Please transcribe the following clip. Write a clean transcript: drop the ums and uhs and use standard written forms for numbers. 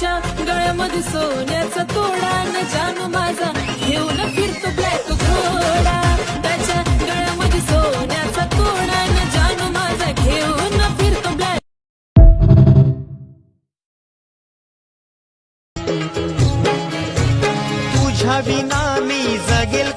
त्याच्या गळ्यामध्ये सोन्याचा तोडा न जानू माझा घेऊन फिरतो ब्लॅक घोडा. त्याच्या गळ्यामध्ये सोन्याचा तोडा न जानू माझा घेऊन फिरतो ब्लॅक. तुझ्या विना मी जगेल